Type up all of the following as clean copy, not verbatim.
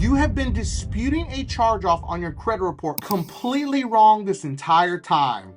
You have been disputing a charge-off on your credit report completely wrong this entire time.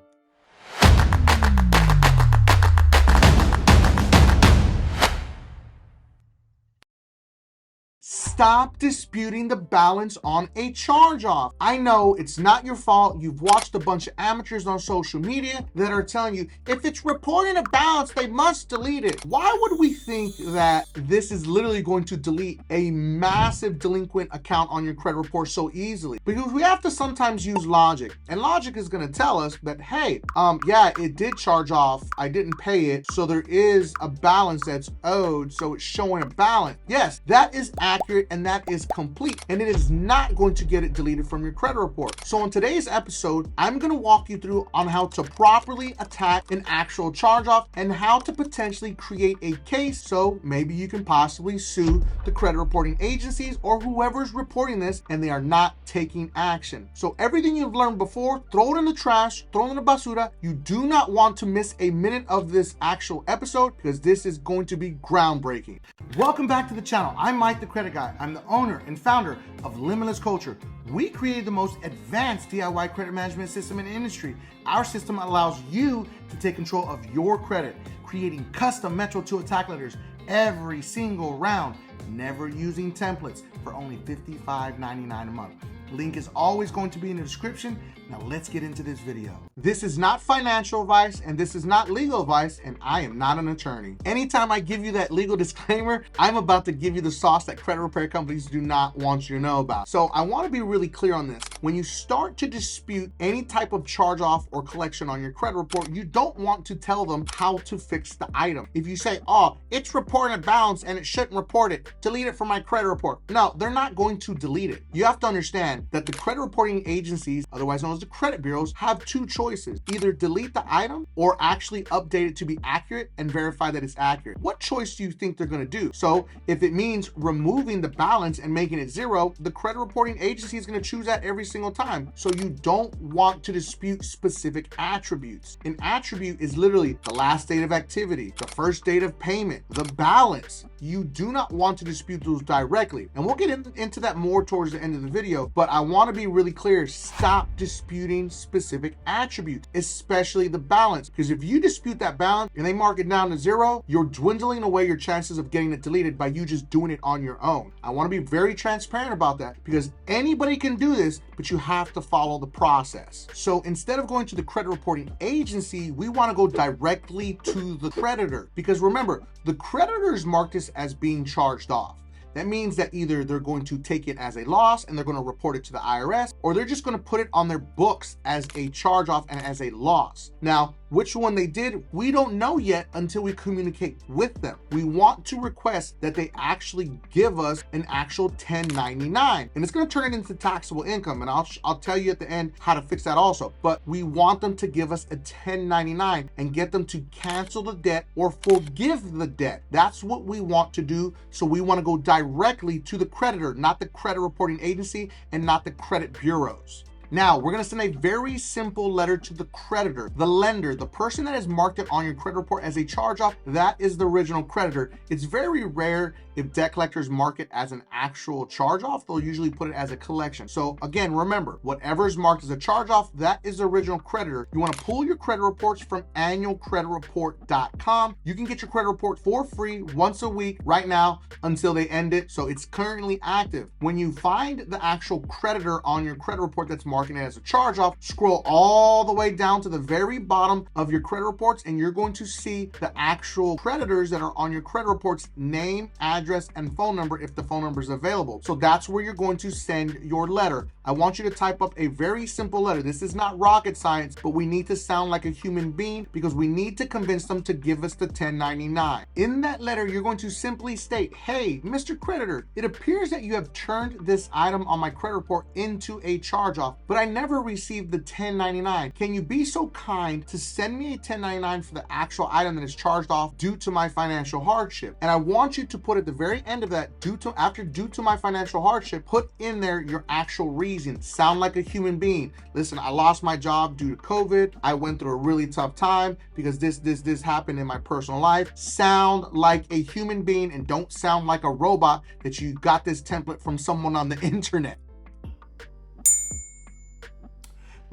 Stop disputing the balance on a charge-off. I know it's not your fault. You've watched a bunch of amateurs on social media that are telling you, if it's reporting a balance, they must delete it. Why would we think that this is literally going to delete a massive delinquent account on your credit report so easily? Because we have to sometimes use logic, and logic is going to tell us that, hey, yeah, it did charge off. I didn't pay it, so there is a balance that's owed, so it's showing a balance. Yes, that is accurate and that is complete, and it is not going to get it deleted from your credit report. So in today's episode, I'm going to walk you through on how to properly attack an actual charge-off and how to potentially create a case so maybe you can possibly sue the credit reporting agencies or whoever's reporting this and they are not taking action. So everything you've learned before, throw it in the trash, throw it in the basura. You do not want to miss a minute of this actual episode because this is going to be groundbreaking. Welcome back to the channel. I'm Mike the Credit Guy. I'm the owner and founder of Limitless Culture. We created the most advanced DIY credit management system in the industry. Our system allows you to take control of your credit, creating custom Metro 2 attack letters every single round, never using templates, for only $55.99 a month. Link is always going to be in the description. Now let's get into this video. This is not financial advice and this is not legal advice, and I am not an attorney. Anytime I give you that legal disclaimer, I'm about to give you the sauce that credit repair companies do not want you to know about. So I want to be really clear on this. When you start to dispute any type of charge off or collection on your credit report, you don't want to tell them how to fix the item. If you say, oh, it's reporting a balance and it shouldn't report it, delete it from my credit report. No, they're not going to delete it. You have to understand that the credit reporting agencies, otherwise known as the credit bureaus, have two choices: either delete the item or actually update it to be accurate and verify that it's accurate. What choice do you think they're going to do? So if it means removing the balance and making it zero, the credit reporting agency is going to choose that every single time. So you don't want to dispute specific attributes. An attribute is literally the last date of activity, the first date of payment, the balance. You do not want to dispute those directly. And we'll get into that more towards the end of the video, but I want to be really clear. Stop disputing specific attributes, especially the balance, because if you dispute that balance and they mark it down to zero, you're dwindling away your chances of getting it deleted by you just doing it on your own. I want to be very transparent about that because anybody can do this, but you have to follow the process. So instead of going to the credit reporting agency, we want to go directly to the creditor, because remember, the creditors mark this as being charged off. That means that either they're going to take it as a loss and they're going to report it to the IRS, or they're just going to put it on their books as a charge off and as a loss. Now, which one they did, we don't know yet until we communicate with them. We want to request that they actually give us an actual 1099, and it's going to turn it into taxable income. And I'll tell you at the end how to fix that also. But we want them to give us a 1099 and get them to cancel the debt or forgive the debt. That's what we want to do. So we want to go directly to the creditor, not the credit reporting agency and not the credit bureaus. Now, we're going to send a very simple letter to the creditor, the lender, the person that has marked it on your credit report as a charge-off. That is the original creditor. It's very rare if debt collectors mark it as an actual charge-off. They'll usually put it as a collection. So again, remember, whatever is marked as a charge-off, that is the original creditor. You want to pull your credit reports from annualcreditreport.com. You can get your credit report for free once a week right now until they end it. So it's currently active. When you find the actual creditor on your credit report that's marked it as a charge-off, scroll all the way down to the very bottom of your credit reports, and you're going to see the actual creditors that are on your credit reports: name, address, and phone number if the phone number is available. So that's where you're going to send your letter. I want you to type up a very simple letter. This is not rocket science, but we need to sound like a human being because we need to convince them to give us the 1099. In that letter, you're going to simply state, hey, Mr. Creditor, it appears that you have turned this item on my credit report into a charge-off, but I never received the 1099. Can you be so kind to send me a 1099 for the actual item that is charged off due to my financial hardship? And I want you to put at the very end of that, due to my financial hardship, put in there your actual reason. Sound like a human being. Listen, I lost my job due to COVID. I went through a really tough time because this happened in my personal life. Sound like a human being and don't sound like a robot that you got this template from someone on the internet.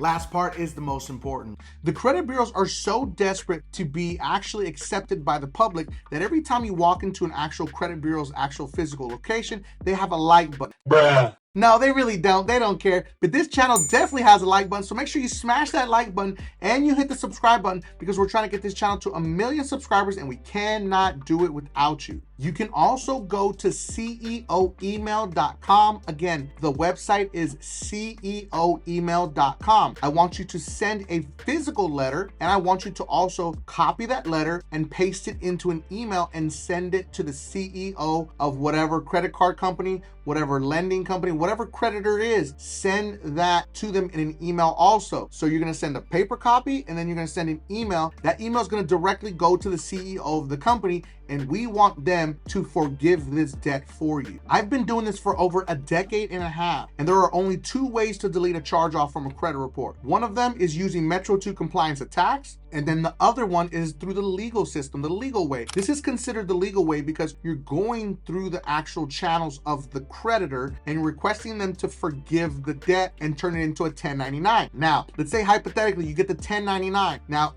Last part is the most important. The credit bureaus are so desperate to be actually accepted by the public that every time you walk into an actual credit bureau's actual physical location, they have a like button. Bruh. No, they really don't. They don't care. But this channel definitely has a like button. So make sure you smash that like button and you hit the subscribe button because we're trying to get this channel to 1 million subscribers and we cannot do it without you. You can also go to ceoemail.com. Again, the website is ceoemail.com. I want you to send a physical letter and I want you to also copy that letter and paste it into an email and send it to the CEO of whatever credit card company, whatever lending company, whatever creditor it is, send that to them in an email also. So you're gonna send a paper copy and then you're gonna send an email. That email is gonna directly go to the CEO of the company and we want them to forgive this debt for you. I've been doing this for over a decade and a half, and there are only 2 ways to delete a charge off from a credit report. One of them is using Metro 2 compliance attacks, and then the other one is through the legal system, the legal way. This is considered the legal way because you're going through the actual channels of the creditor and requesting them to forgive the debt and turn it into a 1099. Now, let's say hypothetically you get the 1099. Now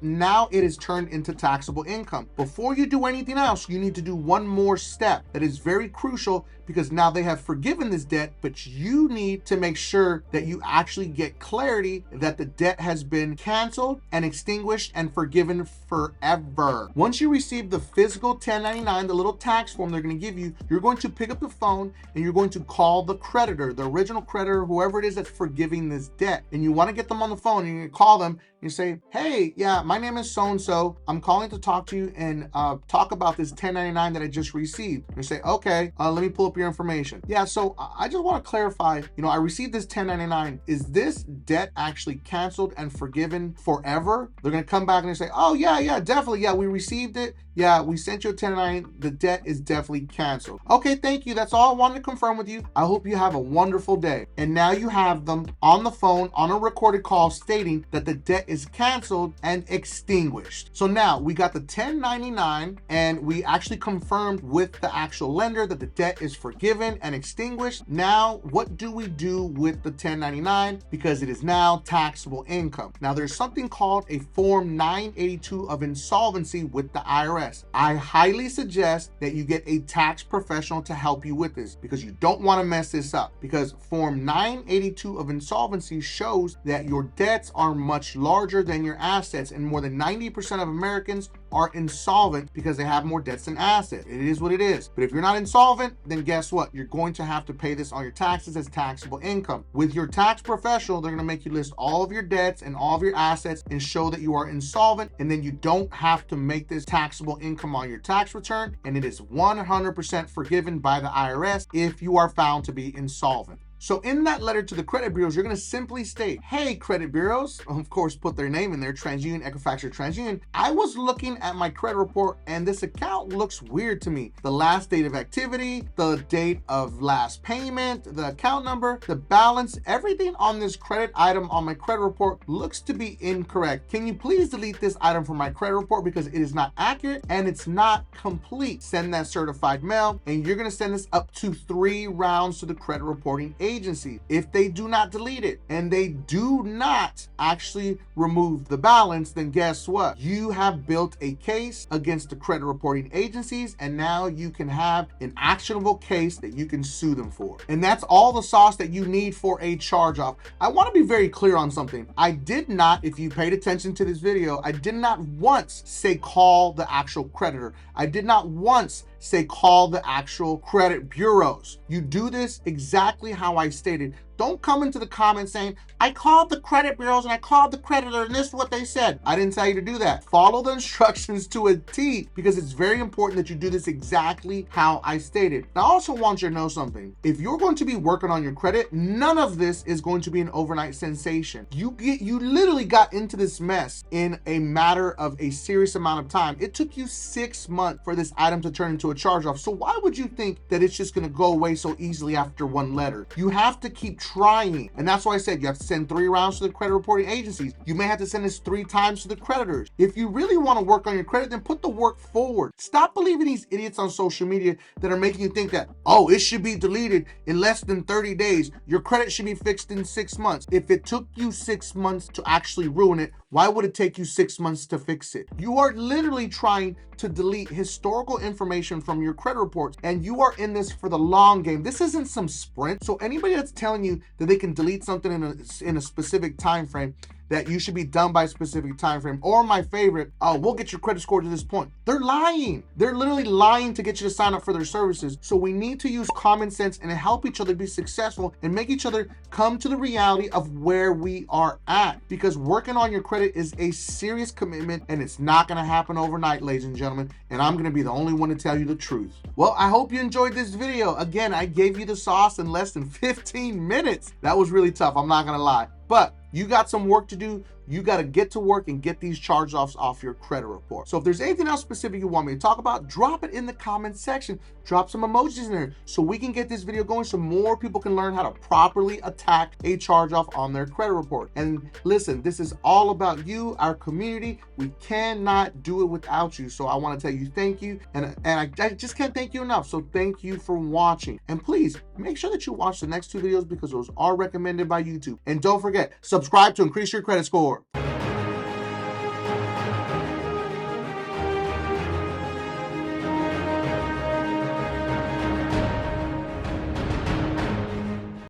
it is turned into taxable income. Before you do anything else, you need to do one more step that is very crucial because now they have forgiven this debt, but you need to make sure that you actually get clarity that the debt has been canceled and extinguished and forgiven forever. Once you receive the physical 1099, the little tax form they're going to give you, you're going to pick up the phone and you're going to call the creditor, the original creditor, whoever it is that's forgiving this debt. And you want to get them on the phone and you're going to call them and you say, hey, yeah, my name is so-and-so. I'm calling to talk to you and talk about this 1099 that I just received. And you say, okay, let me pull up your information. Yeah, so I just want to clarify, I received this 1099. Is this debt actually canceled and forgiven forever? They're going to come back and they say, oh, yeah, definitely. Yeah, we received it. Yeah, we sent you a 1099. The debt is definitely canceled. Okay, thank you. That's all I wanted to confirm with you. I hope you have a wonderful day. And now you have them on the phone on a recorded call stating that the debt is canceled and extinguished. So now we got the 1099 and we actually confirmed with the actual lender that the debt is forgiven and extinguished. Now, what do we do with the 1099? Because it is now taxable income. Now, there's something called a Form 982 of insolvency with the IRS. I highly suggest that you get a tax professional to help you with this because you don't want to mess this up, because Form 982 of insolvency shows that your debts are much larger than your assets, and more than 90% of Americans are insolvent because they have more debts than assets. It is what it is. But if you're not insolvent, then guess what? You're going to have to pay this on your taxes as taxable income. With your tax professional, they're going to make you list all of your debts and all of your assets and show that you are insolvent, and then you don't have to make this taxable income on your tax return, and it is 100% forgiven by the IRS if you are found to be insolvent. So in that letter to the credit bureaus, you're going to simply state, hey, credit bureaus, of course, put their name in there, TransUnion, Equifax, or TransUnion. I was looking at my credit report and this account looks weird to me. The last date of activity, the date of last payment, the account number, the balance, everything on this credit item on my credit report looks to be incorrect. Can you please delete this item from my credit report because it is not accurate and it's not complete? Send that certified mail, and you're going to send this up to 3 rounds to the credit reporting agency. If they do not delete it and they do not actually remove the balance, then guess what? You have built a case against the credit reporting agencies, and now you can have an actionable case that you can sue them for. And that's all the sauce that you need for a charge off. I want to be very clear on something. I did not, if you paid attention to this video, I did not once say call the actual creditor. I did not once say call the actual credit bureaus. You do this exactly how I stated. Don't come into the comments saying, I called the credit bureaus and I called the creditor and this is what they said. I didn't tell you to do that. Follow the instructions to a T, because it's very important that you do this exactly how I stated. Now, I also want you to know something. If you're going to be working on your credit, none of this is going to be an overnight sensation. You literally got into this mess in a matter of a serious amount of time. It took you 6 months for this item to turn into a charge-off. So why would you think that it's just going to go away so easily after one letter? You have to keep trying. And that's why I said you have to send 3 rounds to the credit reporting agencies. You may have to send this 3 times to the creditors. If you really want to work on your credit, then put the work forward. Stop believing these idiots on social media that are making you think that, oh, it should be deleted in less than 30 days. Your credit should be fixed in 6 months. If it took you 6 months to actually ruin it, why would it take you 6 months to fix it? You are literally trying to delete historical information from your credit reports, and you are in this for the long game. This isn't some sprint. So anybody that's telling you that they can delete something in a specific time frame, that you should be done by a specific time frame, or my favorite, we'll get your credit score to this point. They're lying. They're literally lying to get you to sign up for their services. So we need to use common sense and help each other be successful and make each other come to the reality of where we are at, because working on your credit is a serious commitment and it's not going to happen overnight, ladies and gentlemen. And I'm going to be the only one to tell you the truth. Well, I hope you enjoyed this video. Again, I gave you the sauce in less than 15 minutes. That was really tough. I'm not going to lie, but you got some work to do. You got to get to work and get these charge-offs off your credit report. So if there's anything else specific you want me to talk about, drop it in the comment section. Drop some emojis in there so we can get this video going so more people can learn how to properly attack a charge-off on their credit report. And listen, this is all about you, our community. We cannot do it without you. So I want to tell you thank you. And I just can't thank you enough. So thank you for watching. And please make sure that you watch the next 2 videos because those are recommended by YouTube. And don't forget, subscribe to increase your credit score.